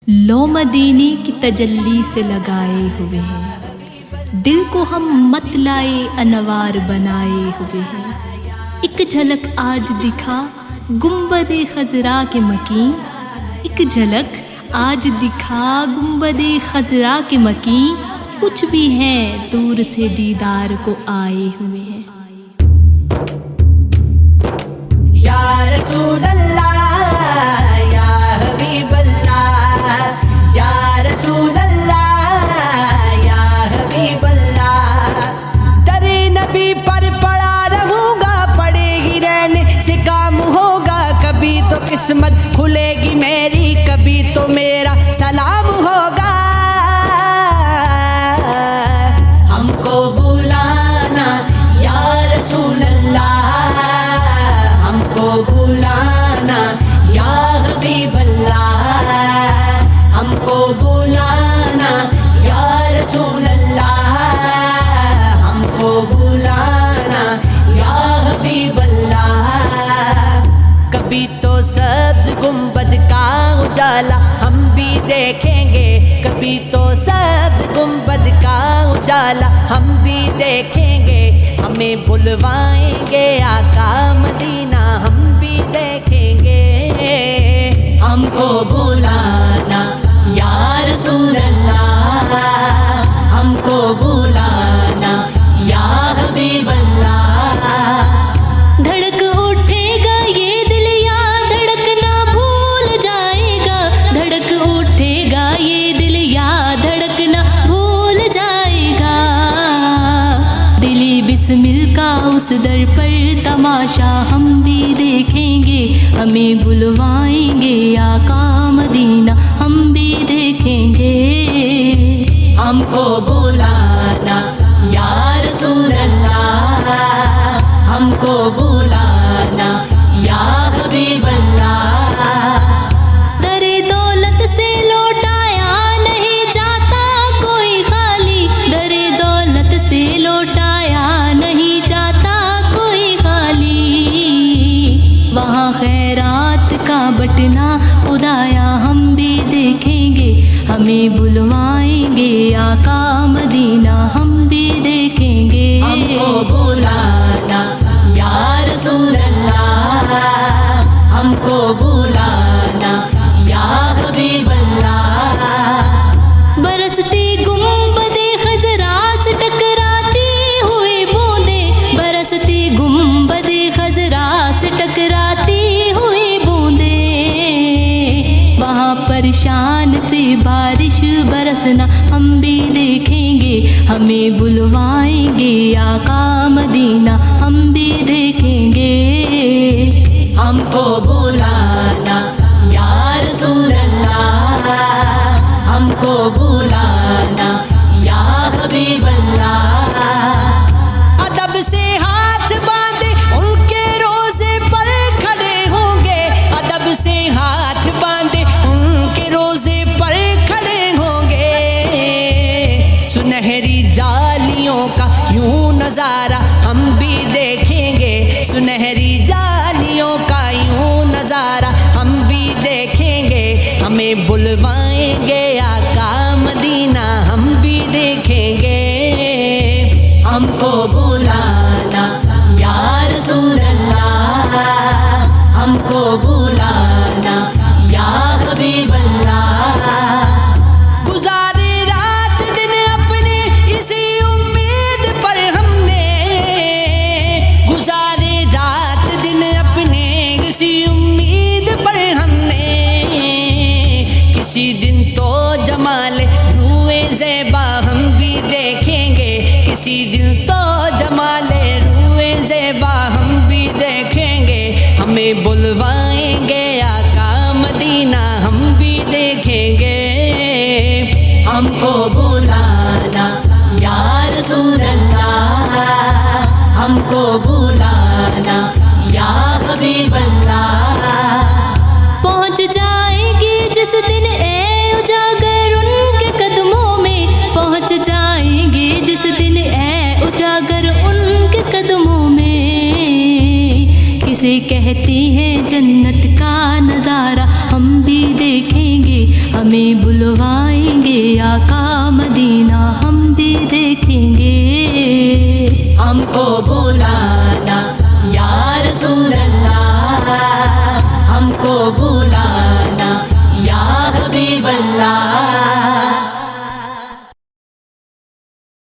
لو مدینے کی تجلی سے لگائے ہوئے ہیں، دل کو ہم مطلع انوار بنائے ہوئے ہیں۔ ایک جھلک آج دکھا گنبد خضرا کے مکین، ایک جھلک آج دکھا گنبد خضرا کے مکین، کچھ بھی ہیں دور سے دیدار کو آئے ہوئے ہیں۔ یا رسول اللہ یا حبیب اللہ، یا رسول اللہ یا حبیب اللہ، در نبی پر پڑا رہوں گا، پڑے گی رہنے سے کام ہوگا، کبھی تو قسمت کھلے گی میری، کبھی تو میرا سلام ہوگا۔ ہم کو بلانا یا رسول اللہ، ہم کو بلانا یا حبیب اللہ، ہم کو بلانا یا رسول اللہ، ہم کو بلانا یا حبیب اللہ۔ کبھی تو سبز گنبد کا اجالا ہم بھی دیکھیں گے، کبھی تو سبز گنبد کا اجالا ہم بھی دیکھیں گے، ہمیں بلوائیں گے آقا مدینہ ہم بھی دیکھیں گے۔ ہم کو بلانا یا رسول اللہ، ہم کو بلانا یا حبیب اللہ۔ دھڑک اٹھے گا یہ دل یا دھڑکنا بھول جائے گا، دھڑک اٹھے گا یہ دل یا دھڑکنا بھول جائے گا، دلی بسمل کا اس در پر تماشا ہم بھی دیکھیں گے، ہمیں بلوائیں گے آقا مدینہ ہم بھی دیکھیں گے۔ ہم کو بلانا یا رسول اللہ، ہم کو بلانا یا حبیب اللہ۔ در دولت سے لوٹایا نہیں جاتا کوئی خالی، در دولت سے لوٹایا نہیں جاتا کوئی خالی، وہاں خیرات کا بٹنا خدایا ہم بھی دیکھیں گے، ہمیں بلوائیں گے آقا مدینہ ہم بھی دیکھیں گے۔ ہم کو بلانا یا رسول اللہ، ہم کو بلانا یا حبیب اللہ۔ برستی گنبد خضرا سے ٹکراتی ہوئی بوندیں، برستی گنبد خضرا سے ٹکراتی ہوئی بوندیں، وہاں پریشان سے بارش برسنا ہم بھی دیکھیں گے، ہمیں بلوائیں گے آقا مدینہ ہم بھی دیکھیں گے۔ ہم کو بلانا یا رسول اللہ، ہم کو بلانا یا حبیب اللہ۔ ادب سے ہاتھ باندھے ان کے روزے پر کھڑے ہوں گے، ادب سے ہاتھ باندھے ان کے روزے پر کھڑے ہوں گے، سنہری جالیوں کا یوں نظارہ ہم بھی دیکھیں گے، سنہری جالیوں کا یوں نظارہ ہم بھی دیکھیں گے، ہمیں بلوائیں گے آقا مدینہ ہم بھی دیکھیں گے۔ ہم کو بلانا یا رسول اللہ، ہم کو بلانا یا حبیب اللہ۔ گزارے رات دن اپنے اسی امید پر ہم نے، گزارے رات دن اپنے اسی امید پر ہم نے، کسی دن تو جمال روئے زیبا ہم بھی دیکھیں گے، کسی دن تو جمال روئے زیبا ہم بھی دیکھیں گے، ہمیں بلوائیں گے آقا مدینہ ہم بھی دیکھیں گے۔ ہم کو بلانا یا رسول اللہ، ہم کو بلانا یا حبیب اللہ۔ پہنچ جائیں گے جس دن اے اجاگر ان کے قدموں میں، پہنچ جائیں گے جس دن اے اجاگر ان کے قدموں میں، کسے کہتی ہے جنت کا نظارہ ہم بھی دیکھیں گے، ہمیں بلوائیں گے